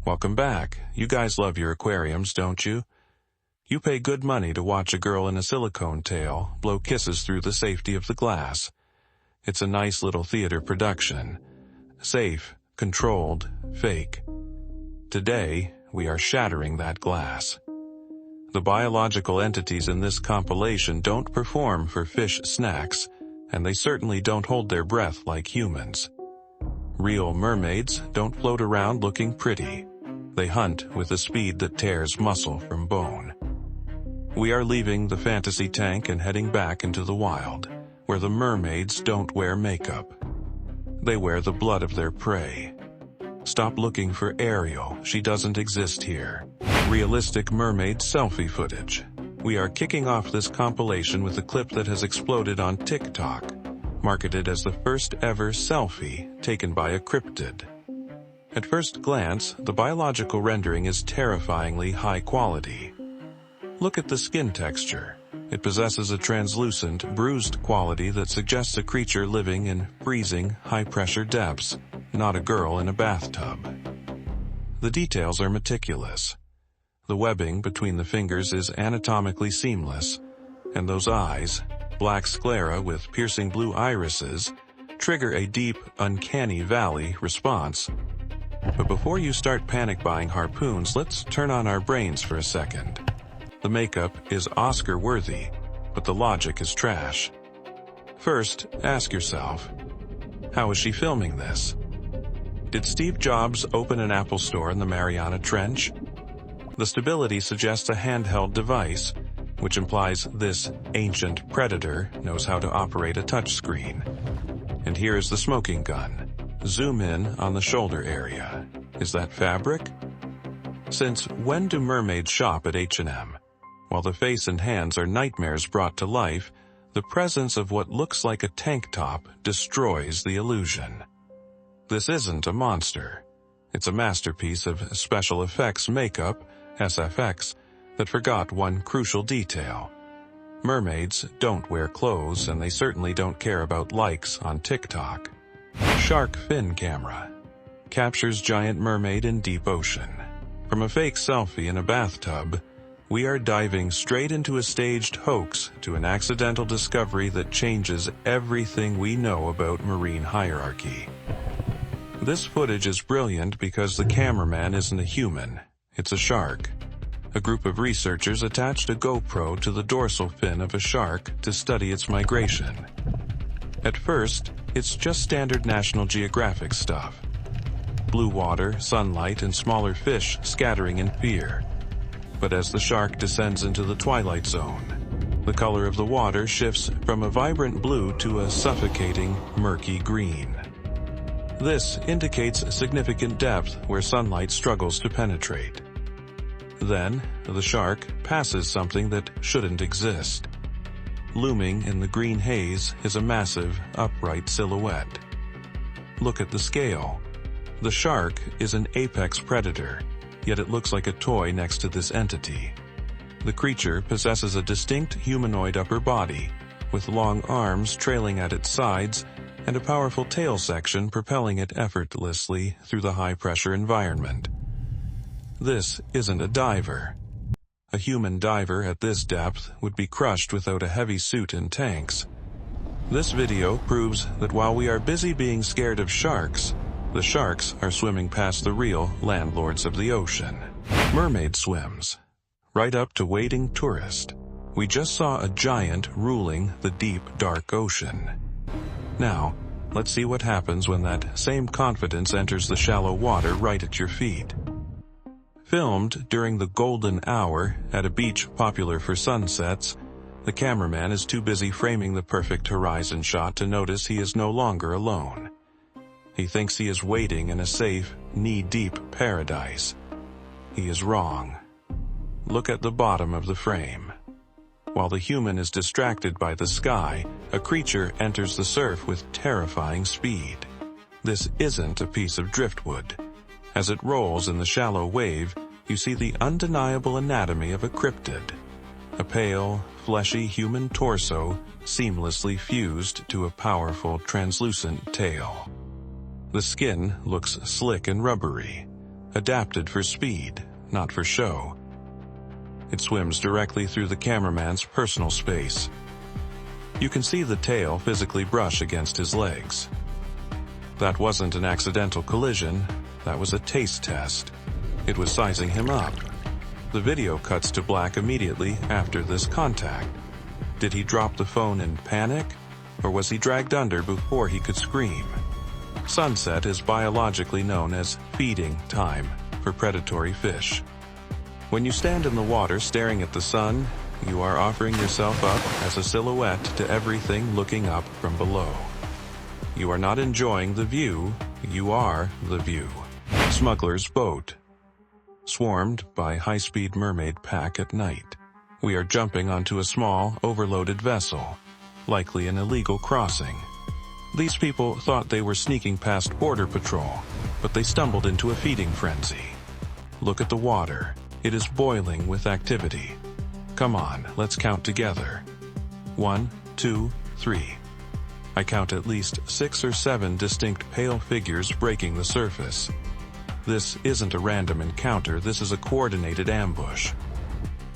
Welcome back. You guys love your aquariums, don't you? You pay good money to watch a girl in a silicone tail blow kisses through the safety of the glass. It's a nice little theater production. Safe, controlled, fake. Today, we are shattering that glass. The biological entities in this compilation don't perform for fish snacks, and they certainly don't hold their breath like humans. Real mermaids don't float around looking pretty. They hunt with a speed that tears muscle from bone. We are leaving the fantasy tank and heading back into the wild, where the mermaids don't wear makeup. They wear the blood of their prey. Stop looking for Ariel, she doesn't exist here. Realistic mermaid selfie footage. We are kicking off this compilation with a clip that has exploded on TikTok, marketed as the first ever selfie taken by a cryptid. At first glance, the biological rendering is terrifyingly high quality. Look at the skin texture. It possesses a translucent, bruised quality that suggests a creature living in freezing, high-pressure depths, not a girl in a bathtub. The details are meticulous. The webbing between the fingers is anatomically seamless, and those eyes, black sclera with piercing blue irises, trigger a deep, uncanny valley response. But before you start panic buying harpoons, let's turn on our brains for a second. The makeup is Oscar-worthy, but the logic is trash. First, ask yourself, how is she filming this? Did Steve Jobs open an Apple store in the Mariana Trench? The stability suggests a handheld device, which implies this ancient predator knows how to operate a touchscreen. And here is the smoking gun. Zoom in on the shoulder area. Is that fabric? Since when do mermaids shop at H&M? While the face and hands are nightmares brought to life, the presence of what looks like a tank top destroys the illusion. This isn't a monster. It's a masterpiece of special effects makeup, SFX, that forgot one crucial detail. Mermaids don't wear clothes, and they certainly don't care about likes on TikTok. Shark fin camera. Captures giant mermaid in deep ocean. From a fake selfie in a bathtub, we are diving straight into a staged hoax to an accidental discovery that changes everything we know about marine hierarchy. This footage is brilliant because the cameraman isn't a human, it's a shark. A group of researchers attached a GoPro to the dorsal fin of a shark to study its migration. At first, it's just standard National Geographic stuff. Blue water, sunlight, and smaller fish scattering in fear. But as the shark descends into the twilight zone, the color of the water shifts from a vibrant blue to a suffocating, murky green. This indicates significant depth where sunlight struggles to penetrate. Then, the shark passes something that shouldn't exist. Looming in the green haze is a massive, upright silhouette. Look at the scale. The shark is an apex predator, yet it looks like a toy next to this entity. The creature possesses a distinct humanoid upper body, with long arms trailing at its sides and a powerful tail section propelling it effortlessly through the high-pressure environment. This isn't a diver. A human diver at this depth would be crushed without a heavy suit and tanks. This video proves that while we are busy being scared of sharks, the sharks are swimming past the real landlords of the ocean. Mermaid swims. Right up to wading tourist. We just saw a giant ruling the deep, dark ocean. Now, let's see what happens when that same confidence enters the shallow water right at your feet. Filmed during the golden hour at a beach popular for sunsets, the cameraman is too busy framing the perfect horizon shot to notice he is no longer alone. He thinks he is wading in a safe, knee-deep paradise. He is wrong. Look at the bottom of the frame. While the human is distracted by the sky, a creature enters the surf with terrifying speed. This isn't a piece of driftwood. As it rolls in the shallow wave, you see the undeniable anatomy of a cryptid. A pale, fleshy human torso seamlessly fused to a powerful, translucent tail. The skin looks slick and rubbery, adapted for speed, not for show. It swims directly through the cameraman's personal space. You can see the tail physically brush against his legs. That wasn't an accidental collision, that was a taste test. It was sizing him up. The video cuts to black immediately after this contact. Did he drop the phone in panic, or was he dragged under before he could scream? Sunset is biologically known as feeding time for predatory fish. When you stand in the water staring at the sun, you are offering yourself up as a silhouette to everything looking up from below. You are not enjoying the view, you are the view. Smuggler's boat. Swarmed by high-speed mermaid pack at night. We are jumping onto a small, overloaded vessel, likely an illegal crossing. These people thought they were sneaking past border patrol, but they stumbled into a feeding frenzy. Look at the water. It is boiling with activity. Come on, let's count together. 1, 2, 3. I count at least 6 or 7 distinct pale figures breaking the surface. This isn't a random encounter, this is a coordinated ambush.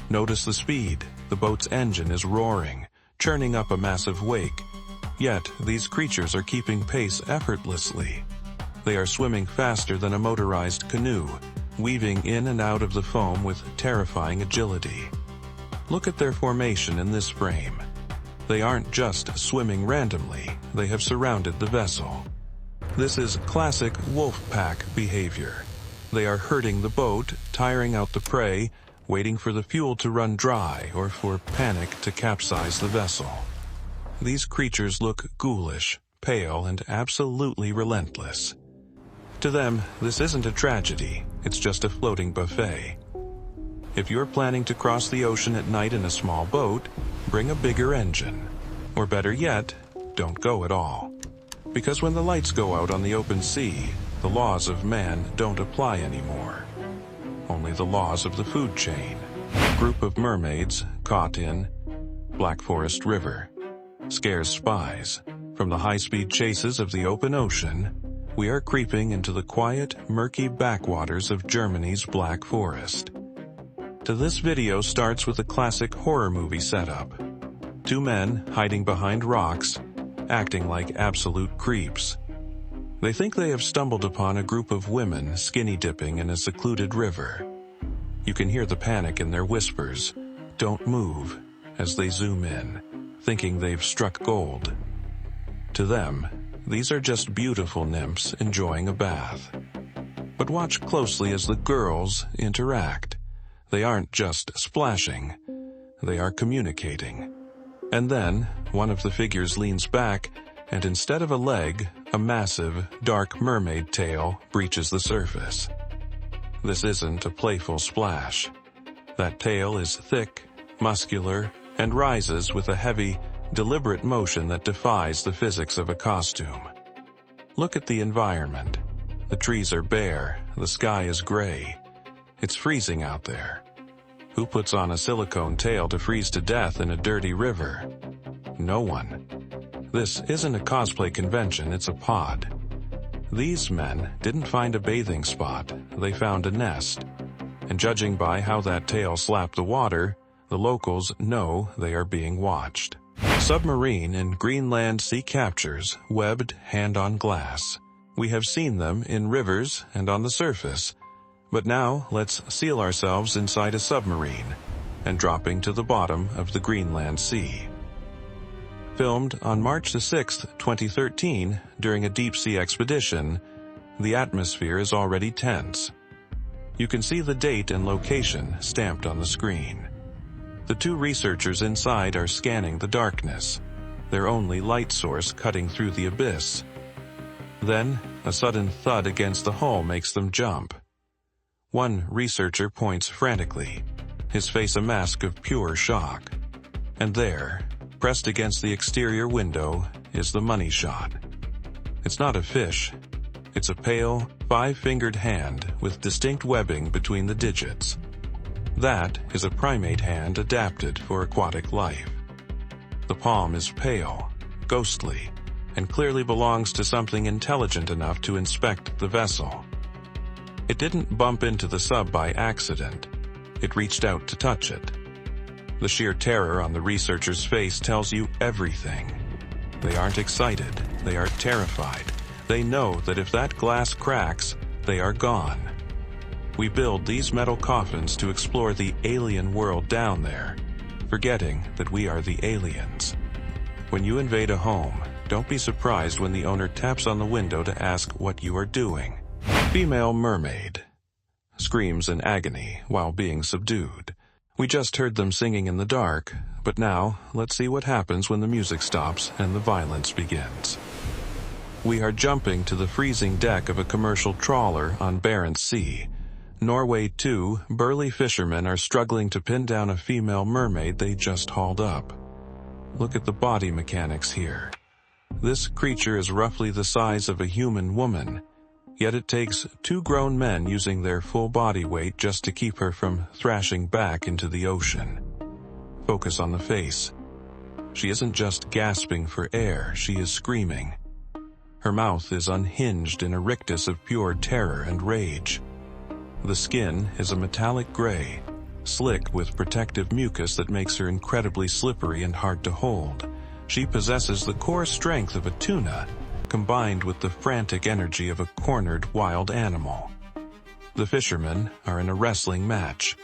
Notice the speed. The boat's engine is roaring, churning up a massive wake. Yet, these creatures are keeping pace effortlessly. They are swimming faster than a motorized canoe, weaving in and out of the foam with terrifying agility. Look at their formation in this frame. They aren't just swimming randomly, they have surrounded the vessel. This is classic wolf pack behavior. They are herding the boat, tiring out the prey, waiting for the fuel to run dry or for panic to capsize the vessel. These creatures look ghoulish, pale, and absolutely relentless. To them, this isn't a tragedy, it's just a floating buffet. If you're planning to cross the ocean at night in a small boat, bring a bigger engine. Or better yet, don't go at all. Because when the lights go out on the open sea, the laws of man don't apply anymore. Only the laws of the food chain. Group of mermaids caught in Black Forest River. Scares spies. From the high-speed chases of the open ocean, we are creeping into the quiet, murky backwaters of Germany's Black Forest. This video starts with a classic horror movie setup. 2 men hiding behind rocks, acting like absolute creeps. They think they have stumbled upon a group of women skinny dipping in a secluded river. You can hear the panic in their whispers, "Don't move," as they zoom in, thinking they've struck gold. To them, these are just beautiful nymphs enjoying a bath. But watch closely as the girls interact. They aren't just splashing, they are communicating. And then, one of the figures leans back, and instead of a leg, a massive, dark mermaid tail breaches the surface. This isn't a playful splash. That tail is thick, muscular, and rises with a heavy, deliberate motion that defies the physics of a costume. Look at the environment. The trees are bare, the sky is gray. It's freezing out there. Who puts on a silicone tail to freeze to death in a dirty river? No one. This isn't a cosplay convention, it's a pod. These men didn't find a bathing spot, they found a nest. And judging by how that tail slapped the water, the locals know they are being watched. Submarine in Greenland sea captures, webbed hand on glass. We have seen them in rivers and on the surface. But now, let's seal ourselves inside a submarine and dropping to the bottom of the Greenland Sea. Filmed on March 6, 2013, during a deep-sea expedition, the atmosphere is already tense. You can see the date and location stamped on the screen. The 2 researchers inside are scanning the darkness, their only light source cutting through the abyss. Then, a sudden thud against the hull makes them jump. One researcher points frantically, his face a mask of pure shock. And there, pressed against the exterior window, is the money shot. It's not a fish. It's a pale, 5-fingered hand with distinct webbing between the digits. That is a primate hand adapted for aquatic life. The palm is pale, ghostly, and clearly belongs to something intelligent enough to inspect the vessel. It didn't bump into the sub by accident. It reached out to touch it. The sheer terror on the researcher's face tells you everything. They aren't excited, they are terrified. They know that if that glass cracks, they are gone. We build these metal coffins to explore the alien world down there, forgetting that we are the aliens. When you invade a home, don't be surprised when the owner taps on the window to ask what you are doing. Female mermaid screams in agony while being subdued. We just heard them singing in the dark, but now let's see what happens when the music stops and the violence begins. We are jumping to the freezing deck of a commercial trawler on Barents Sea. Norway 2 burly fishermen are struggling to pin down a female mermaid they just hauled up. Look at the body mechanics here. This creature is roughly the size of a human woman, yet it takes 2 grown men using their full body weight just to keep her from thrashing back into the ocean. Focus on the face. She isn't just gasping for air, she is screaming. Her mouth is unhinged in a rictus of pure terror and rage. The skin is a metallic gray, slick with protective mucus that makes her incredibly slippery and hard to hold. She possesses the core strength of a tuna, combined with the frantic energy of a cornered wild animal. The fishermen are in a wrestling match.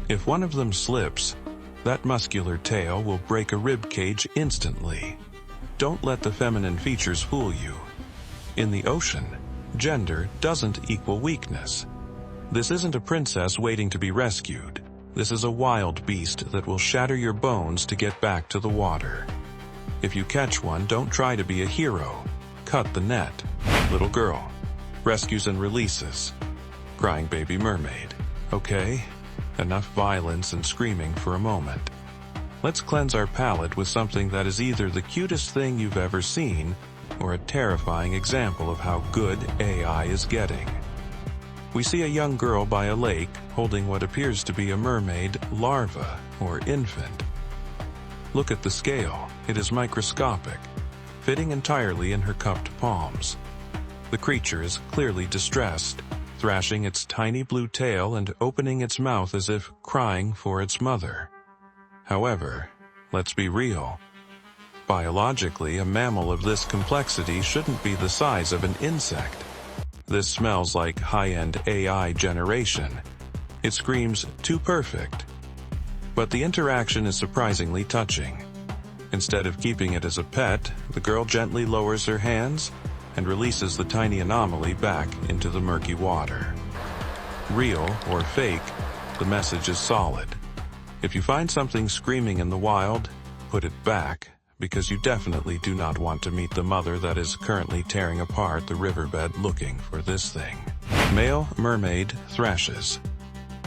If one of them slips, that muscular tail will break a rib cage instantly. Don't let the feminine features fool you. In the ocean, gender doesn't equal weakness. This isn't a princess waiting to be rescued. This is a wild beast that will shatter your bones to get back to the water. If you catch one, don't try to be a hero. Cut the net. Little girl. Rescues and releases. Crying baby mermaid. Okay, enough violence and screaming for a moment. Let's cleanse our palate with something that is either the cutest thing you've ever seen or a terrifying example of how good AI is getting. We see a young girl by a lake holding what appears to be a mermaid larva or infant. Look at the scale. It is microscopic, fitting entirely in her cupped palms. The creature is clearly distressed, thrashing its tiny blue tail and opening its mouth as if crying for its mother. However, let's be real. Biologically, a mammal of this complexity shouldn't be the size of an insect. This smells like high-end AI generation. It screams too perfect. But the interaction is surprisingly touching. Instead of keeping it as a pet, the girl gently lowers her hands and releases the tiny anomaly back into the murky water. Real or fake, the message is solid. If you find something screaming in the wild, put it back, because you definitely do not want to meet the mother that is currently tearing apart the riverbed looking for this thing. Male mermaid thrashes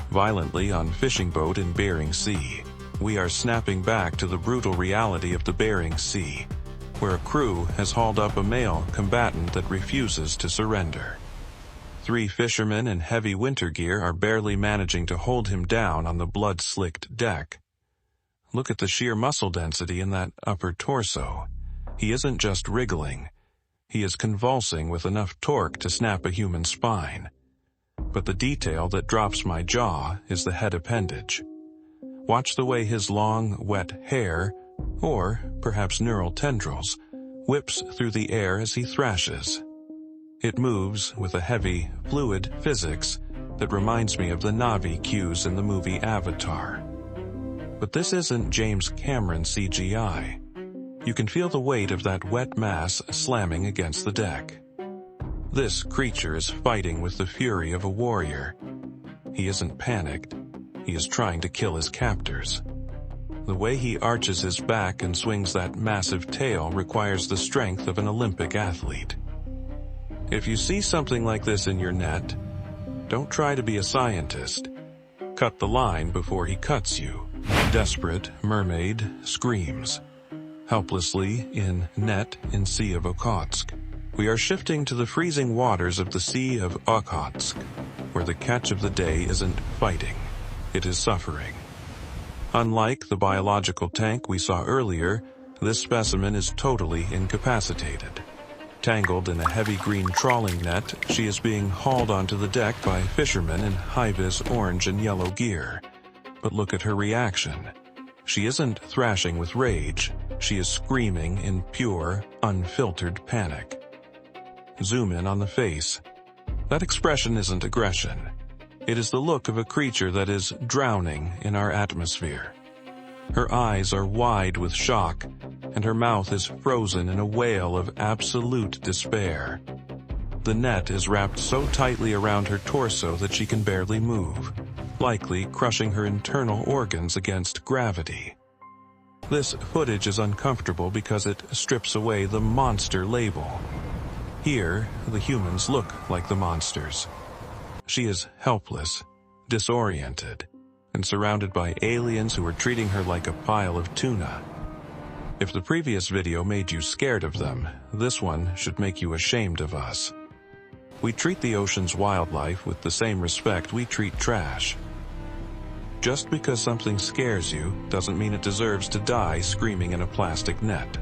violently on fishing boat in Bering Sea. We are snapping back to the brutal reality of the Bering Sea, where a crew has hauled up a male combatant that refuses to surrender. 3 fishermen in heavy winter gear are barely managing to hold him down on the blood-slicked deck. Look at the sheer muscle density in that upper torso. He isn't just wriggling. He is convulsing with enough torque to snap a human spine. But the detail that drops my jaw is the head appendage. Watch the way his long, wet hair, or perhaps neural tendrils, whips through the air as he thrashes. It moves with a heavy, fluid physics that reminds me of the Na'vi cues in the movie Avatar. But this isn't James Cameron CGI. You can feel the weight of that wet mass slamming against the deck. This creature is fighting with the fury of a warrior. He isn't panicked. He is trying to kill his captors. The way he arches his back and swings that massive tail requires the strength of an Olympic athlete. If you see something like this in your net, don't try to be a scientist. Cut the line before he cuts you. Desperate mermaid screams. Helplessly in net in Sea of Okhotsk. We are shifting to the freezing waters of the Sea of Okhotsk, where the catch of the day isn't fighting, it is suffering. Unlike the biological tank we saw earlier, this specimen is totally incapacitated. Tangled in a heavy green trawling net, she is being hauled onto the deck by fishermen in high-vis orange and yellow gear. But look at her reaction. She isn't thrashing with rage. She is screaming in pure, unfiltered panic. Zoom in on the face. That expression isn't aggression. It is the look of a creature that is drowning in our atmosphere. Her eyes are wide with shock, and her mouth is frozen in a wail of absolute despair. The net is wrapped so tightly around her torso that she can barely move, likely crushing her internal organs against gravity. This footage is uncomfortable because it strips away the monster label. Here, the humans look like the monsters. She is helpless, disoriented, and surrounded by aliens who are treating her like a pile of tuna. If the previous video made you scared of them, this one should make you ashamed of us. We treat the ocean's wildlife with the same respect we treat trash. Just because something scares you doesn't mean it deserves to die screaming in a plastic net.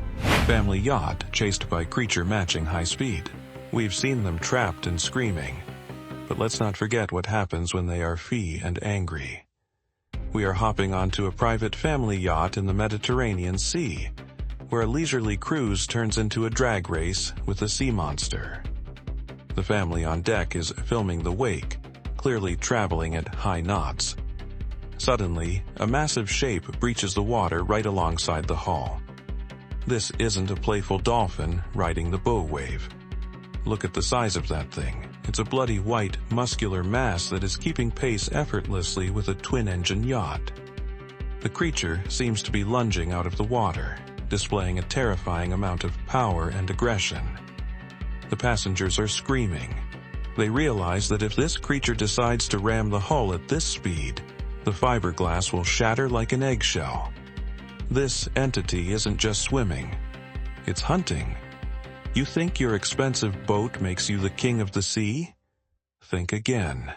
Family yacht chased by creature matching high speed. We've seen them trapped and screaming. But let's not forget what happens when they are free and angry. We are hopping onto a private family yacht in the Mediterranean Sea, where a leisurely cruise turns into a drag race with a sea monster. The family on deck is filming the wake, clearly traveling at high knots. Suddenly, a massive shape breaches the water right alongside the hull. This isn't a playful dolphin riding the bow wave. Look at the size of that thing. It's a bloody white, muscular mass that is keeping pace effortlessly with a twin-engine yacht. The creature seems to be lunging out of the water, displaying a terrifying amount of power and aggression. The passengers are screaming. They realize that if this creature decides to ram the hull at this speed, the fiberglass will shatter like an eggshell. This entity isn't just swimming. It's hunting. You think your expensive boat makes you the king of the sea? Think again.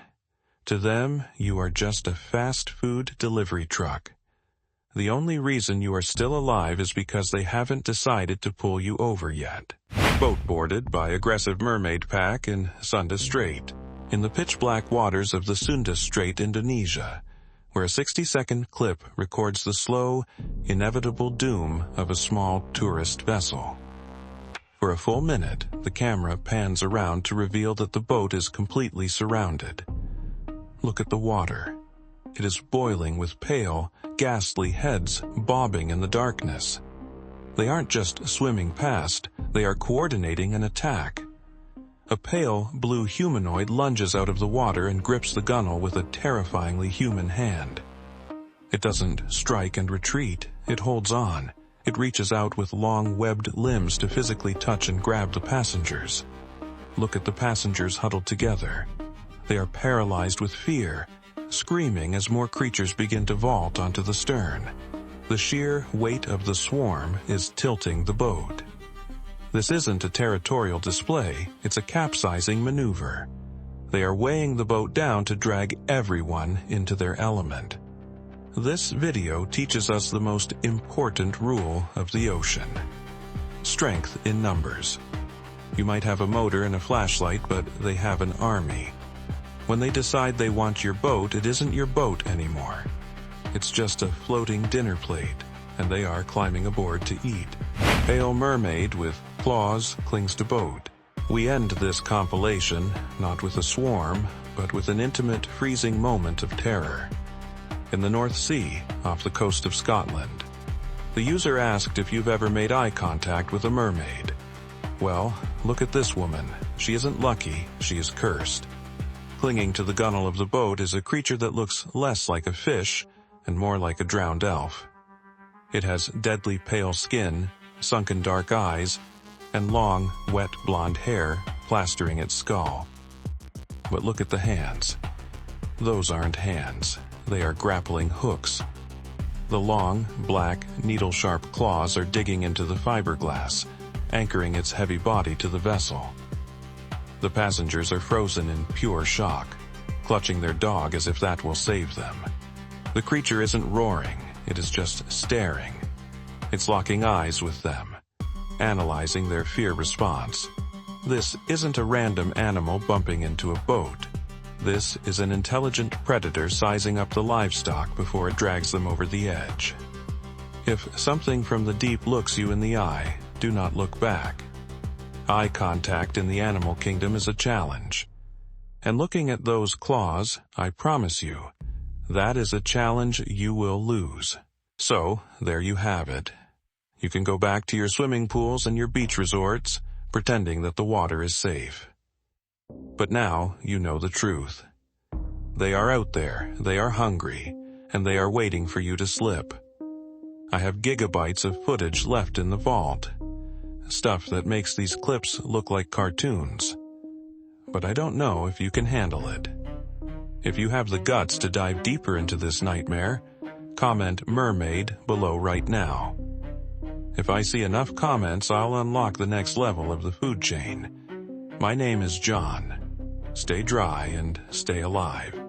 To them, you are just a fast food delivery truck. The only reason you are still alive is because they haven't decided to pull you over yet. Boat boarded by aggressive mermaid pack in Sunda Strait, in the pitch-black waters of the Sunda Strait, Indonesia, where a 60-second clip records the slow, inevitable doom of a small tourist vessel. For a full minute, the camera pans around to reveal that the boat is completely surrounded. Look at the water. It is boiling with pale, ghastly heads bobbing in the darkness. They aren't just swimming past, they are coordinating an attack. A pale, blue humanoid lunges out of the water and grips the gunwale with a terrifyingly human hand. It doesn't strike and retreat, it holds on. It reaches out with long, webbed limbs to physically touch and grab the passengers. Look at the passengers huddled together. They are paralyzed with fear, screaming as more creatures begin to vault onto the stern. The sheer weight of the swarm is tilting the boat. This isn't a territorial display, it's a capsizing maneuver. They are weighing the boat down to drag everyone into their element. This video teaches us the most important rule of the ocean. Strength in numbers. You might have a motor and a flashlight, but they have an army. When they decide they want your boat, it isn't your boat anymore. It's just a floating dinner plate, and they are climbing aboard to eat. Pale mermaid with claws clings to boat. We end this compilation not with a swarm, but with an intimate, freezing moment of terror. In the North Sea, off the coast of Scotland. The user asked if you've ever made eye contact with a mermaid. Well, look at this woman. She isn't lucky, she is cursed. Clinging to the gunwale of the boat is a creature that looks less like a fish and more like a drowned elf. It has deadly pale skin, sunken dark eyes, and long, wet blonde hair plastering its skull. But look at the hands. Those aren't hands. They are grappling hooks. The long, black, needle-sharp claws are digging into the fiberglass, anchoring its heavy body to the vessel. The passengers are frozen in pure shock, clutching their dog as if that will save them. The creature isn't roaring, it is just staring. It's locking eyes with them, analyzing their fear response. This isn't a random animal bumping into a boat. This is an intelligent predator sizing up the livestock before it drags them over the edge. If something from the deep looks you in the eye, do not look back. Eye contact in the animal kingdom is a challenge. And looking at those claws, I promise you, that is a challenge you will lose. So, there you have it. You can go back to your swimming pools and your beach resorts, pretending that the water is safe. But now you know the truth. They are out there, they are hungry, and they are waiting for you to slip. I have gigabytes of footage left in the vault. Stuff that makes these clips look like cartoons. But I don't know if you can handle it. If you have the guts to dive deeper into this nightmare, comment mermaid below right now. If I see enough comments, I'll unlock the next level of the food chain. My name is John. Stay dry and stay alive.